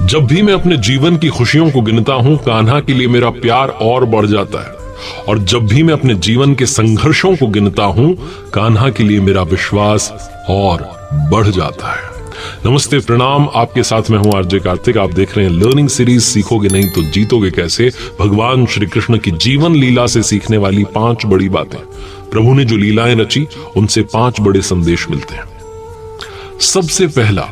जब भी मैं अपने जीवन की खुशियों को गिनता हूं, कान्हा के लिए मेरा प्यार और बढ़ जाता है। और जब भी मैं अपने जीवन के संघर्षों को गिनता हूं, कान्हा के लिए मेरा विश्वास और बढ़ जाता है। नमस्ते, प्रणाम। आपके साथ मैं हूं आरजे कार्तिक। आप देख रहे हैं लर्निंग सीरीज सीखोगे नहीं तो जीतोगे कैसे, भगवान श्री कृष्ण की जीवन लीला से सीखने वाली 5 बड़ी बातें। प्रभु ने जो लीलाएं रची, उनसे 5 बड़े संदेश मिलते हैं। सबसे पहला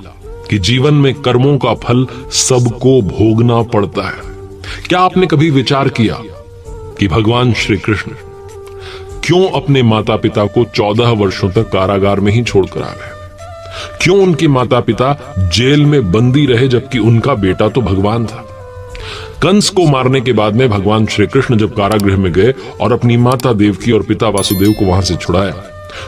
कि जीवन में कर्मों का फल सबको भोगना पड़ता है। क्या आपने कभी विचार किया कि भगवान श्री कृष्ण क्यों अपने माता पिता को 14 वर्षों तक कारागार में ही छोड़कर आ गए? क्यों उनके माता पिता जेल में बंदी रहे जबकि उनका बेटा तो भगवान था? कंस को मारने के बाद में भगवान श्री कृष्ण जब कारागृह में गए और अपनी माता देवकी और पिता वासुदेव को वहां से छुड़ाया,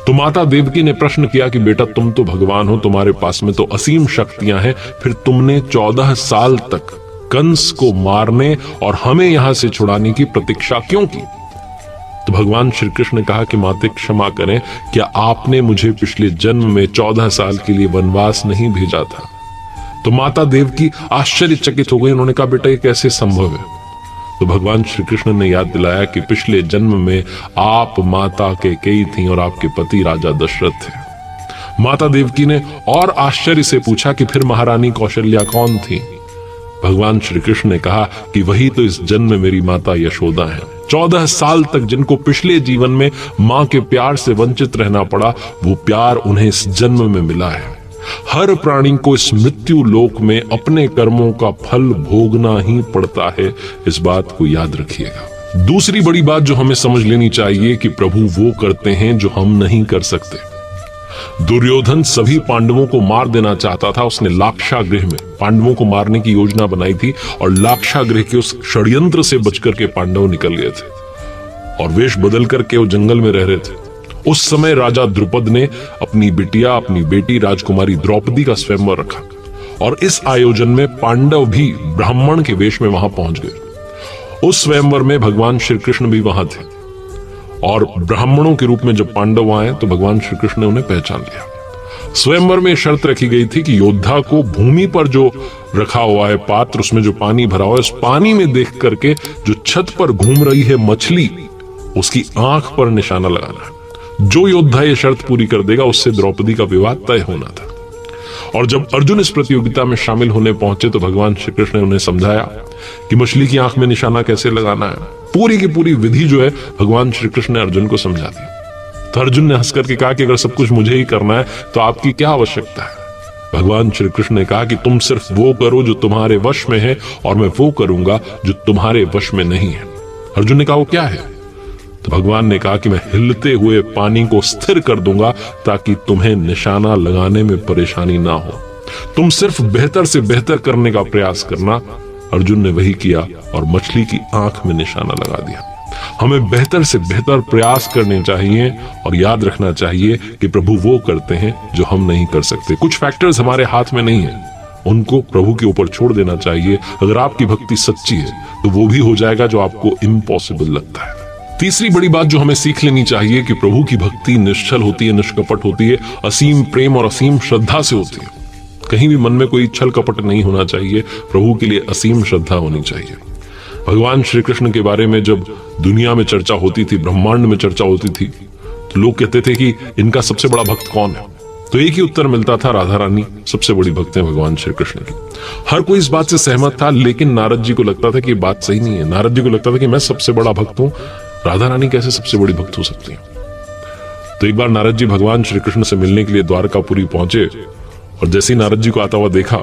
तो माता देवकी ने प्रश्न किया कि बेटा, तुम तो भगवान हो, तुम्हारे पास में तो असीम शक्तियां हैं, फिर तुमने 14 साल तक कंस को मारने और हमें यहां से छुड़ाने की प्रतीक्षा क्यों की? तो भगवान श्री कृष्ण ने कहा कि माते क्षमा करें, क्या आपने मुझे पिछले जन्म में 14 साल के लिए वनवास नहीं भेजा था? तो माता देवकी आश्चर्यचकित हो गई। उन्होंने कहा, बेटा, ये कैसे संभव है? तो भगवान श्री कृष्ण ने याद दिलाया कि पिछले जन्म में आप माता कैकेयी थीं और आपके पति राजा दशरथ थे। माता देवकी ने और आश्चर्य से पूछा कि फिर महारानी कौशल्या कौन थी? भगवान श्री कृष्ण ने कहा कि वही तो इस जन्म में मेरी माता यशोदा है। 14 साल तक जिनको पिछले जीवन में मां के प्यार से वंचित रहना पड़ा, वो प्यार उन्हें इस जन्म में मिला है। हर प्राणी को इस मृत्यु लोक में अपने कर्मों का फल भोगना ही पड़ता है। इस बात को याद रखिएगा। दूसरी बड़ी बात जो हमें समझ लेनी चाहिए कि प्रभु वो करते हैं जो हम नहीं कर सकते। दुर्योधन सभी पांडवों को मार देना चाहता था। उसने लाक्षागृह में पांडवों को मारने की योजना बनाई थी और लाक्षागृह के उस षड्यंत्र से बचकर के पांडव निकल गए थे और वेश बदल करके वो जंगल में रह रहे थे। उस समय राजा द्रुपद ने अपनी बिटिया, अपनी बेटी राजकुमारी द्रौपदी का स्वयंवर रखा और इस आयोजन में पांडव भी ब्राह्मण के वेश में वहां पहुंच गए। उस स्वयंवर में भगवान श्री कृष्ण भी वहां थे और ब्राह्मणों के रूप में जब पांडव आए तो भगवान श्री कृष्ण ने उन्हें पहचान लिया। स्वयंवर में शर्त रखी गई थी कि योद्धा को भूमि पर जो रखा हुआ है पात्र, उसमें जो पानी भरा हुआ है, उस पानी में देख करके जो छत पर घूम रही है मछली, उसकी आंख पर निशाना लगाना है। जो योद्धा ये शर्त पूरी कर देगा, उससे द्रौपदी का विवाह तय होना था। और जब अर्जुन इस प्रतियोगिता में शामिल होने पहुंचे तो भगवान श्री कृष्ण ने उन्हें समझाया कि मछली की आंख में निशाना कैसे लगाना है। पूरी की पूरी विधि जो है भगवान श्री कृष्ण ने अर्जुन को समझा दी। तो अर्जुन ने हंस करके कहा कि अगर सब कुछ मुझे ही करना है तो आपकी क्या आवश्यकता है? भगवान श्री कृष्ण ने कहा कि तुम सिर्फ वो करो जो तुम्हारे वश में है और मैं वो करूंगा जो तुम्हारे वश में नहीं है। अर्जुन ने कहा, वो क्या है? तो भगवान ने कहा कि मैं हिलते हुए पानी को स्थिर कर दूंगा ताकि तुम्हें निशाना लगाने में परेशानी ना हो। तुम सिर्फ बेहतर से बेहतर करने का प्रयास करना। अर्जुन ने वही किया और मछली की आंख में निशाना लगा दिया। हमें बेहतर से बेहतर प्रयास करने चाहिए और याद रखना चाहिए कि प्रभु वो करते हैं जो हम नहीं कर सकते। कुछ फैक्टर्स हमारे हाथ में नहीं है, उनको प्रभु के ऊपर छोड़ देना चाहिए। अगर आपकी भक्ति सच्ची है तो वो भी हो जाएगा जो आपको इम्पॉसिबल लगता है। तीसरी बड़ी बात जो हमें सीख लेनी चाहिए कि प्रभु की भक्ति निश्चल होती है, निष्कपट होती है, असीम प्रेम और असीम श्रद्धा से होती है। कहीं भी मन में कोई छल कपट नहीं होना चाहिए। प्रभु के लिए असीम श्रद्धा होनी चाहिए। भगवान श्री कृष्ण के बारे में जब दुनिया में चर्चा होती थी, ब्रह्मांड में चर्चा होती थी, तो लोग कहते थे कि इनका सबसे बड़ा भक्त कौन है? तो एक ही उत्तर मिलता था, राधा रानी सबसे बड़ी भक्त है भगवान श्री कृष्ण की। हर कोई इस बात से सहमत था, लेकिन नारद जी को लगता था कि बात सही नहीं है। नारद जी को लगता था कि मैं सबसे बड़ा भक्त हूं, राधा रानी कैसे सबसे बड़ी भक्त हो सकती है? तो एक बार नारद जी भगवान श्री कृष्ण से मिलने के लिए द्वारकापुरी पहुंचे और जैसे ही नारद जी को आता हुआ देखा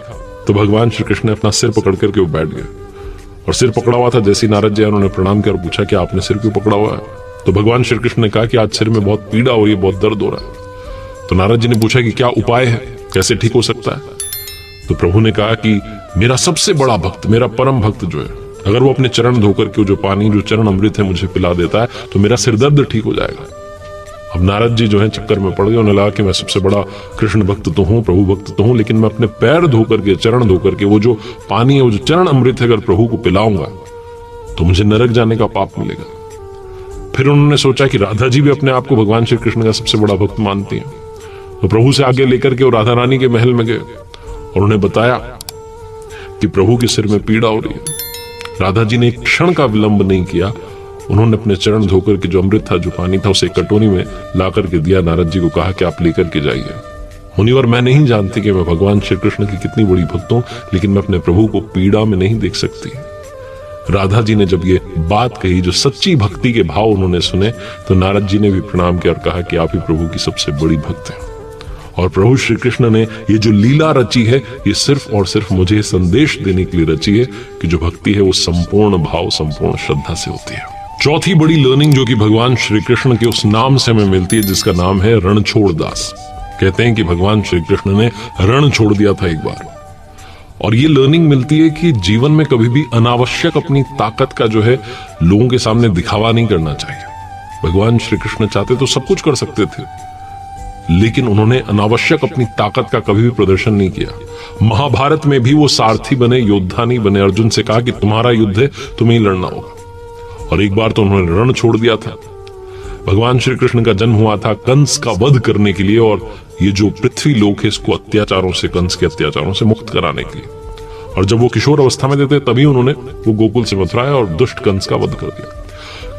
तो भगवान श्री कृष्ण ने अपना सिर पकड़ करके वो बैठ गए और सिर पकड़ा हुआ था। जैसे ही नारद जी उन्होंने प्रणाम किया और पूछा कि आपने सिर क्यों पकड़ा हुआ है? तो भगवान श्री कृष्ण ने कहा कि आज सिर में बहुत पीड़ा हो रही है, बहुत दर्द हो रहा है। तो नारद जी ने पूछा कि क्या उपाय है, कैसे ठीक हो सकता है? तो प्रभु ने कहा कि मेरा सबसे बड़ा भक्त, मेरा परम भक्त जो है, अगर वो अपने चरण धोकर के जो पानी, जो चरण अमृत है मुझे पिला देता है तो मेरा सिर दर्द ठीक हो जाएगा। अब नारद जी जो है चक्कर में पड़ गए। उन्हें लगा कि मैं सबसे बड़ा कृष्ण भक्त तो हूँ, प्रभु भक्त तो हूँ, लेकिन मैं अपने पैर धोकर के, चरण धोकर के, वो जो पानी है, वो जो चरण अमृत है, अगर प्रभु को पिलाऊंगा तो मुझे नरक जाने का पाप मिलेगा। फिर उन्होंने सोचा कि राधा जी भी अपने आप को भगवान श्री कृष्ण का सबसे बड़ा भक्त मानती है। तो प्रभु से आगे लेकर के वो राधा रानी के महल में गए और उन्हें बताया कि प्रभु के सिर में पीड़ा हो रही है। राधा जी ने एक क्षण का विलंब नहीं किया, उन्होंने अपने चरण धोकर के जो अमृत था, जो पानी था, उसे कटोरी में ला करके दिया। नारद जी को कहा कि आप लेकर के जाइए। मुनिवर, मैं नहीं जानती कि मैं भगवान श्री कृष्ण की कितनी बड़ी भक्त हूं, लेकिन मैं अपने प्रभु को पीड़ा में नहीं देख सकती। राधा जी ने जब ये बात कही, जो सच्ची भक्ति के भाव उन्होंने सुने, तो नारद जी ने भी प्रणाम किया और कहा कि आप ही प्रभु की सबसे बड़ी भक्त हैं। और प्रभु श्री कृष्ण ने ये जो लीला रची है, ये सिर्फ और सिर्फ मुझे संदेश देने के लिए रची है कि जो भक्ति है वो संपूर्ण भाव, संपूर्ण श्रद्धा से होती है। चौथी बड़ी लर्निंग जो कि भगवान श्री कृष्ण के उस नाम से हमें मिलती है, जिसका नाम है रणछोड़ दास। कहते हैं कि भगवान श्री कृष्ण ने रण छोड़ दिया था एक बार, और ये लर्निंग मिलती है कि जीवन में कभी भी अनावश्यक अपनी ताकत का जो है लोगों के सामने दिखावा नहीं करना चाहिए। भगवान श्री कृष्ण चाहते तो सब कुछ कर सकते थे, लेकिन उन्होंने अनावश्यक अपनी ताकत का कभी भी प्रदर्शन नहीं किया। महाभारत में भी वो सारथी बने, योद्धा नहीं बने। अर्जुन से कहा कि तुम्हारा युद्ध है, तुम्हें ही लड़ना होगा। और एक बार तो उन्होंने रण छोड़ दिया था। भगवान श्री कृष्ण का जन्म हुआ था कंस का वध करने के लिए, और ये जो पृथ्वी लोक है इसको अत्याचारों से, कंस के अत्याचारों से मुक्त कराने के लिए। और जब वो किशोर अवस्था में थे, तभी उन्होंने वो गोकुल से मथुरा आए और दुष्ट कंस का वध कर दिया।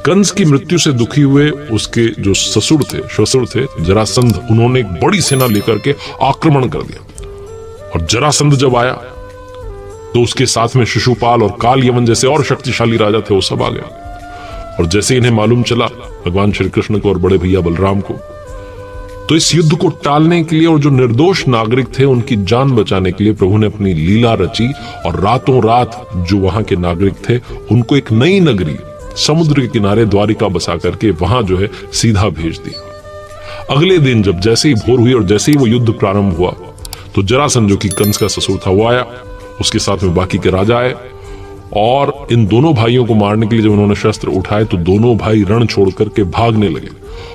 कंस की मृत्यु से दुखी हुए उसके जो श्वशुर थे जरासंध, उन्होंने एक बड़ी सेना लेकर के आक्रमण कर दिया। और जरासंध जब आया तो उसके साथ में शिशुपाल और काल यवन जैसे और शक्तिशाली राजा थे, वो सब आ गए। और जैसे इन्हें मालूम चला भगवान श्री कृष्ण को और बड़े भैया बलराम को, तो इस युद्ध को टालने के लिए और जो निर्दोष नागरिक थे उनकी जान बचाने के लिए प्रभु ने अपनी लीला रची, और रातों रात जो वहां के नागरिक थे उनको एक नई नगरी समुद्र के किनारे द्वारिका बसा करके वहां जो है सीधा भेज दिया। अगले दिन जब जैसे ही भोर हुई और जैसे ही वो युद्ध प्रारंभ हुआ, तो जरासंध जो कि कंस का ससुर था वो आया, उसके साथ में बाकी के राजा आए, और इन दोनों भाइयों को मारने के लिए जब उन्होंने शस्त्र उठाए तो दोनों भाई रण छोड़ करके भागने लगे,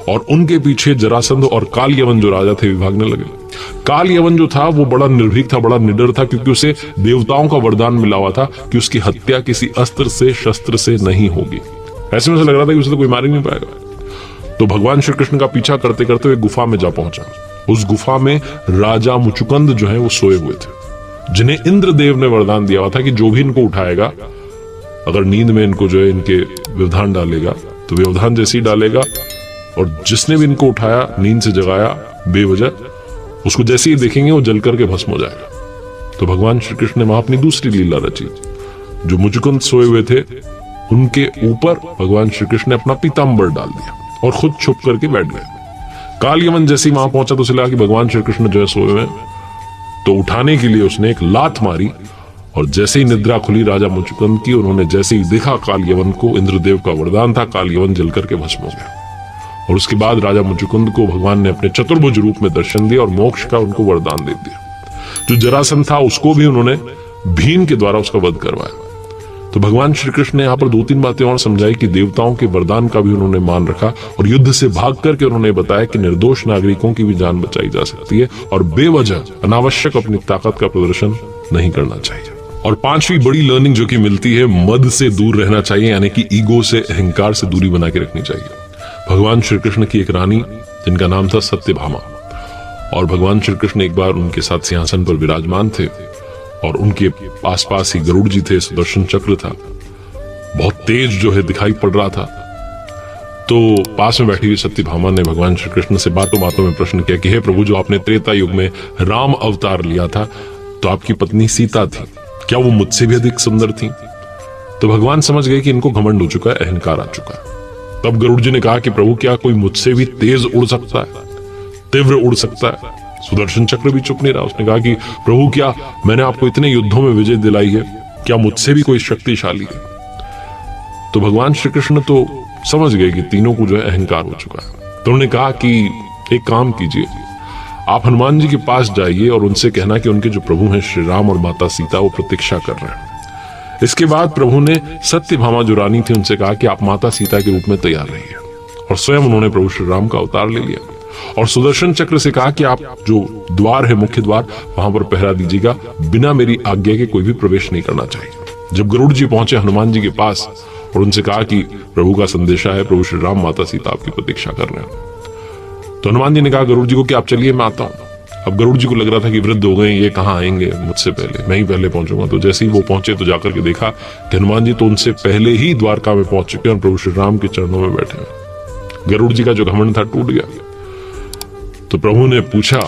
और उनके पीछे जरासंध और काल यवन जो राजा थे भी भागने लगे। काल यवन जो था वो बड़ा निर्भीक था, बड़ा निडर था, क्योंकि उसे देवताओं का वरदान मिला हुआ था कि उसकी हत्या किसी अस्त्र से, शस्त्र से नहीं होगी। ऐसे में से लग रहा था कि उसे तो कोई मार ही नहीं पाएगा। तो भगवान श्री कृष्ण का पीछा करते करते एक गुफा में जा पहुंचा। उस गुफा में राजा मुचुकुंद जो है वो सोए हुए थे, जिन्हें इंद्रदेव ने वरदान दिया हुआ था कि जो भी इनको उठाएगा, अगर नींद में इनको जो है इनके व्यवधान डालेगा तो व्यवधान जैसे ही डालेगा, और जिसने भी इनको उठाया, नींद से जगाया बेवजह, उसको जैसे ही देखेंगे वो जल करके भस्म हो जाएगा। तो भगवान श्री कृष्ण ने वहां अपनी दूसरी लीला रची। जो मुचुकुंद सोए हुए थे उनके ऊपर भगवान श्री कृष्ण ने अपना पीतांबर डाल दिया और खुद छुप करके बैठ गए। काल यवन जैसे ही वहां पहुंचा तो उसे लगा कि भगवान श्री कृष्ण जो है सोए हुए, तो उठाने के लिए उसने एक लात मारी, और जैसे ही निद्रा खुली राजा मुचुकुंद की, उन्होंने जैसे ही देखा काल यवन को, इंद्रदेव का वरदान था, काल यवन जल करके भस्म हो गया। और उसके बाद राजा मुचुकुंद को भगवान ने अपने चतुर्भुज रूप में दर्शन दिया और मोक्ष का उनको वरदान दे दिया। जो जरासंध था उसको भी उन्होंने भीम के द्वारा उसका वध करवाया। तो भगवान श्री कृष्ण ने यहाँ पर 2-3 बातें और समझाई कि देवताओं के वरदान का भी उन्होंने मान रखा, और युद्ध से भाग करके उन्होंने बताया कि निर्दोष नागरिकों की भी जान बचाई जा सकती है, और बेवजह अनावश्यक अपनी ताकत का प्रदर्शन नहीं करना चाहिए। और 5वीं बड़ी लर्निंग जो कि मिलती है, मद से दूर रहना चाहिए, यानी कि ईगो से, अहंकार से दूरी बना के रखनी चाहिए। भगवान श्री कृष्ण की एक रानी जिनका नाम था सत्यभामा, और भगवान श्री कृष्ण एक बार उनके साथ सिंहासन पर विराजमान थे, और उनके आसपास ही गरुड़ जी थे, सुदर्शन चक्र था, बहुत तेज जो है दिखाई पड़ रहा था। तो पास में बैठी हुई सत्यभामा ने भगवान श्री कृष्ण से बातों बातों में प्रश्न किया कि हे प्रभु, जो आपने त्रेता युग में राम अवतार लिया था, तो आपकी पत्नी सीता थी, क्या वो मुझसे भी अधिक सुंदर थी? तो भगवान समझ गए कि इनको घमंड हो चुका है, अहंकार आ चुका है। तब गरुड़ जी ने कहा कि प्रभु, क्या कोई मुझसे भी तेज उड़ सकता है, तीव्र उड़ सकता है? सुदर्शन चक्र भी चुप नहीं रहा, उसने कहा कि प्रभु, क्या मैंने आपको इतने युद्धों में विजय दिलाई है, क्या मुझसे भी कोई शक्तिशाली है? तो भगवान श्री कृष्ण तो समझ गए कि तीनों को जो है अहंकार हो चुका है। तो उन्होंने कहा कि एक काम कीजिए, आप हनुमान जी के पास जाइए और उनसे कहना कि उनके जो प्रभु हैं श्री राम और माता सीता, वो प्रतीक्षा कर रहे हैं। इसके बाद प्रभु ने सत्यभामा जो रानी थी उनसे कहा कि आप माता सीता के रूप में तैयार रहिए, और स्वयं उन्होंने प्रभु श्री राम का अवतार ले लिया। और सुदर्शन चक्र से कहा कि आप जो द्वार है, मुख्य द्वार, वहां पर पहरा दीजिएगा, बिना मेरी आज्ञा के कोई भी प्रवेश नहीं करना चाहिए। जब गरुड़ जी पहुंचे हनुमान जी के पास और उनसे कहा कि प्रभु का संदेशा है, प्रभु श्री राम माता सीता आपकी प्रतीक्षा कर रहे हैं, तो हनुमान जी ने कहा गरुड़ जी को कि आप चलिए, मैं आता हूं। अब गरुड़ जी को लग रहा था कि वृद्ध हो गए, ये कहाँ आएंगे मुझसे पहले, मैं ही पहले पहुंचूंगा। तो जैसे ही वो पहुंचे तो जाकर के देखा कि हनुमान जी तो उनसे पहले ही द्वारका में पहुंच चुके हैं और प्रभु श्री राम के चरणों में बैठे हैं। गरुड़ जी का जो घमंड था टूट गया। तो प्रभु ने पूछा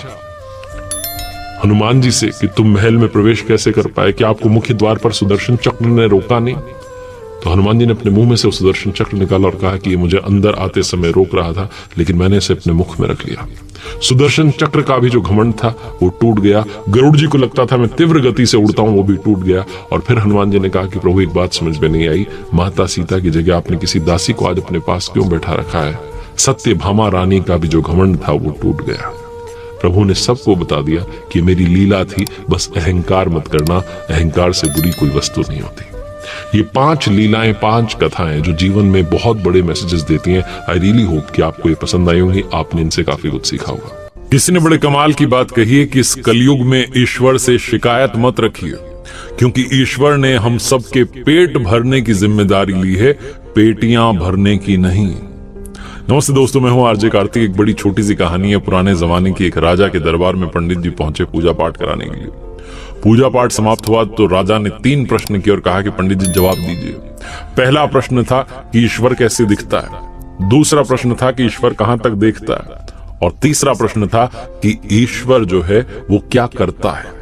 हनुमान जी से कि तुम महल में प्रवेश कैसे कर पाए, कि आपको मुख्य द्वार पर सुदर्शन चक्र ने रोका नहीं? तो हनुमान जी ने अपने मुंह में से उस सुदर्शन चक्र निकाला और कहा कि ये मुझे अंदर आते समय रोक रहा था, लेकिन मैंने इसे अपने मुख में रख लिया। सुदर्शन चक्र का भी जो घमंड था वो टूट गया। गरुड़ जी को लगता था मैं तीव्र गति से उड़ता हूं, वो भी टूट गया। और फिर हनुमान जी ने कहा कि प्रभु एक बात समझ में नहीं आई, माता सीता की जगह आपने किसी दासी को आज अपने पास क्यों बैठा रखा है? सत्यभामा रानी का भी जो घमंड था वो टूट गया। प्रभु ने सबको बता दिया कि मेरी लीला थी, बस अहंकार मत करना, अहंकार से बुरी कोई वस्तु नहीं होती। ये 5 लीलाएं, 5 कथाएं जो जीवन में बहुत बड़े मैसेजेस देती हैं। आई रियली होप कि आपको ये पसंद आई होंगी, आपने इनसे काफी कुछ सीखा होगा। किसी ने बड़े कमाल की बात कही है कि इस कलयुग में ईश्वर से शिकायत मत रखिए, क्योंकि ईश्वर ने हम सबके पेट भरने की जिम्मेदारी ली है, पेटियां भरने की नहीं। नमस्ते दोस्तों, मैं हूं आरजे कार्तिक। एक बड़ी छोटी सी कहानी है पुराने जमाने की। एक राजा के दरबार में पंडित जी पहुंचे पूजा पाठ कराने के लिए। पूजा पाठ समाप्त हुआ तो राजा ने 3 प्रश्न किए और कहा कि पंडित जी जवाब दीजिए। पहला प्रश्न था कि ईश्वर कैसे दिखता है, दूसरा प्रश्न था कि ईश्वर कहां तक देखता है, और तीसरा प्रश्न था कि ईश्वर जो है वो क्या करता है।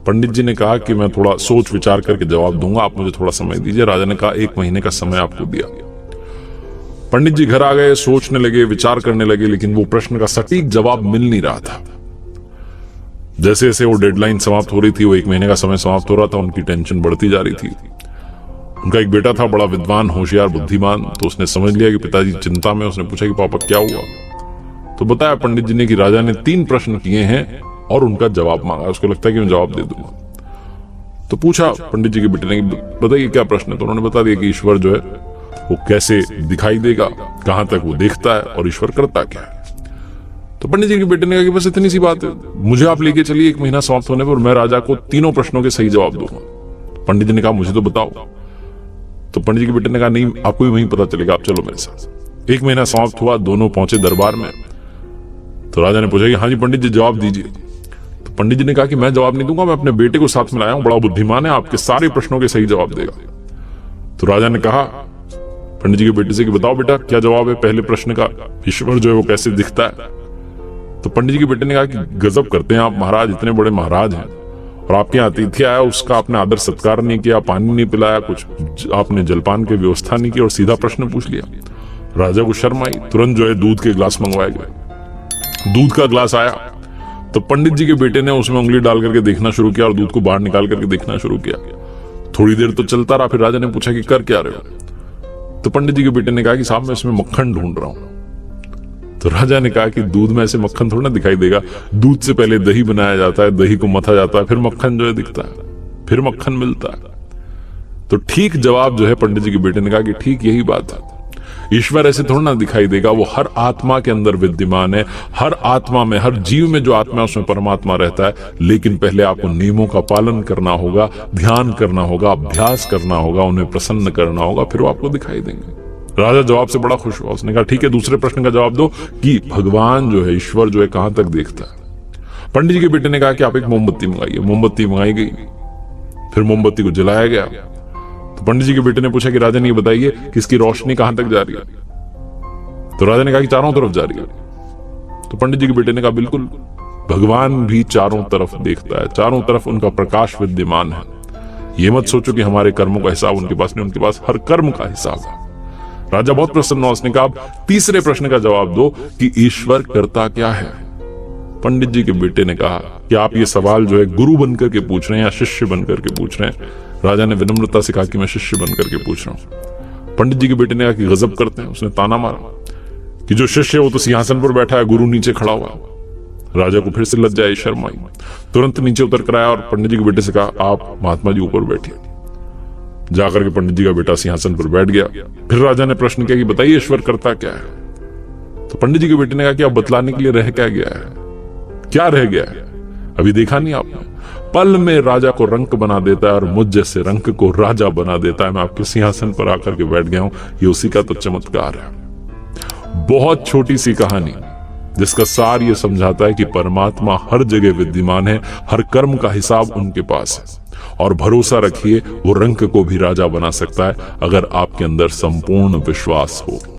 पंडित जी ने कहा कि मैं थोड़ा सोच विचार करके जवाब दूंगा, आप मुझे थोड़ा समय दीजिए। राजा ने कहा 1 महीने का समय आपको दिया। पंडित जी घर आ गए, सोचने लगे, विचार करने लगे, लेकिन वो प्रश्न का सटीक जवाब मिल नहीं रहा था। जैसे जैसे वो डेडलाइन समाप्त हो रही थी, वो 1 महीने का समय समाप्त हो रहा था, उनकी टेंशन बढ़ती जा रही थी। उनका एक बेटा था, बड़ा विद्वान, होशियार, बुद्धिमान। तो उसने समझ लिया कि पिताजी चिंता में। उसने पूछा कि पापा क्या हुआ? तो बताया पंडित जी ने कि राजा ने 3 प्रश्न किए हैं और उनका जवाब मांगा। उसको लगता है कि मैं जवाब दे दूंगा। तो पूछा पंडित जी के बेटे ने, बताइए क्या प्रश्न है? तो उन्होंने बता दिया कि ईश्वर जो है वो कैसे दिखाई देगा, कहां तक वो देखता है, और ईश्वर करता क्या है। तो पंडित जी के बेटे ने कहा कि बस इतनी सी बात है, मुझे आप लेके चलिए, 1 महीना समाप्त होने पर मैं राजा को 3 प्रश्नों के सही जवाब दूंगा। पंडित जी ने कहा मुझे तो बताओ। तो पंडित जी के बेटे ने कहा नहीं, आपको भी वहीं पता चलेगा, आप चलो मेरे साथ। 1 महीना समाप्त हुआ, दोनों पहुंचे दरबार में। तो राजा ने पूछा कि हाँ जी पंडित जी जवाब दीजिए। तो पंडित जी ने कहा कि मैं जवाब नहीं दूंगा, मैं अपने बेटे को साथ में लाया हूं, बड़ा बुद्धिमान है, आपके सारे प्रश्नों के सही जवाब देगा। तो राजा ने कहा पंडित जी के बेटे से कि बताओ बेटा क्या जवाब है पहले प्रश्न का, ईश्वर जो है वो कैसे दिखता है? तो पंडित जी के बेटे ने कहा कि गजब करते हैं आप महाराज, इतने बड़े महाराज हैं और आपके यहाँ अतिथि आया, उसका आपने आदर सत्कार नहीं किया, पानी नहीं पिलाया, कुछ आपने जलपान की व्यवस्था नहीं की और सीधा प्रश्न पूछ लिया। राजा को शर्म आई, तुरंत जो है दूध के ग्लास मंगवाए गए। दूध का ग्लास आया तो पंडित जी के बेटे ने उसमें उंगली डाल करके देखना शुरू किया और दूध को बाहर निकाल करके देखना शुरू किया। थोड़ी देर तो चलता रहा, फिर राजा ने पूछा कि कर क्या रहे हो? तो पंडित जी के बेटे ने कहा कि साहब मैं इसमें मक्खन ढूंढ रहा हूं। तो राजा ने कहा कि दूध में ऐसे मक्खन थोड़ा दिखाई देगा, दूध से पहले दही बनाया जाता है, दही को मथा जाता है, फिर मक्खन जो है दिखता है, फिर मक्खन मिलता है। तो ठीक जवाब जो है पंडित जी के बेटे ने कहा कि ठीक यही बात है, ईश्वर ऐसे थोड़ा ना दिखाई देगा, वो हर आत्मा के अंदर विद्यमान है। हर आत्मा में, हर जीव में जो आत्मा है उसमें परमात्मा रहता है, लेकिन पहले आपको नियमों का पालन करना होगा, ध्यान करना होगा, अभ्यास करना होगा, उन्हें प्रसन्न करना होगा, फिर वो आपको दिखाई देंगे। राजा जवाब से बड़ा खुश हुआ। उसने कहा ठीक है, दूसरे प्रश्न का जवाब दो कि भगवान जो है, ईश्वर जो है कहां तक देखता है? पंडित जी के बेटे ने कहा कि आप एक मोमबत्ती मंगाइए। मोमबत्ती मंगाई गई, फिर मोमबत्ती को जलाया गया। तो पंडित जी के बेटे ने पूछा कि राजा ने ये बताइए कि इसकी रोशनी कहां तक जा रही है? तो राजा ने कहा कि चारों तरफ जा रही है। तो पंडित जी के बेटे ने कहा बिल्कुल, भगवान भी चारों तरफ देखता है, चारों तरफ उनका प्रकाश विद्यमान है। ये मत सोचो कि हमारे कर्मों का हिसाब उनके पास नहीं, उनके पास हर कर्म का हिसाब है। राजा बहुत प्रसन्न हुआ। उसने कहा तीसरे प्रश्न का जवाब दो कि ईश्वर करता क्या है? पंडित जी के बेटे ने कहा कि आप ये सवाल जो है गुरु बनकर के पूछ रहे हैं या शिष्य बनकर के पूछ रहे हैं? राजा ने विनम्रता से कहा कि मैं शिष्य बनकर के पूछ रहा हूं। पंडित जी के बेटे ने कहा कि गजब करते हैं। उसने ताना मारा कि जो शिष्य है वो तो सिंहासन पर बैठा है, गुरु नीचे खड़ा हुआ। राजा को फिर से लज्जा आई, शर्म आई, तुरंत नीचे उतर कर आया और पंडित जी के बेटे से कहा आप महात्मा जी ऊपर बैठिए। जाकर के पंडित जी का बेटा सिंहासन पर बैठ गया। फिर राजा ने प्रश्न किया कि बताइए ईश्वर करता क्या है? तो पंडित जी के बेटे ने कहा कि अब बतलाने के लिए रह क्या गया है? क्या रह गया है? अभी देखा नहीं आपने? पल में राजा को रंक बना देता है और मुझ जैसे रंक को राजा बना देता है। मैं आपके सिंहासन पर आकर के बैठ गया हूं, ये उसी का तो चमत्कार है। बहुत छोटी सी कहानी, जिसका सार ये समझाता है कि परमात्मा हर जगह विद्यमान है, हर कर्म का हिसाब उनके पास है। और भरोसा रखिए, वो रंक को भी राजा बना सकता है अगर आपके अंदर संपूर्ण विश्वास हो।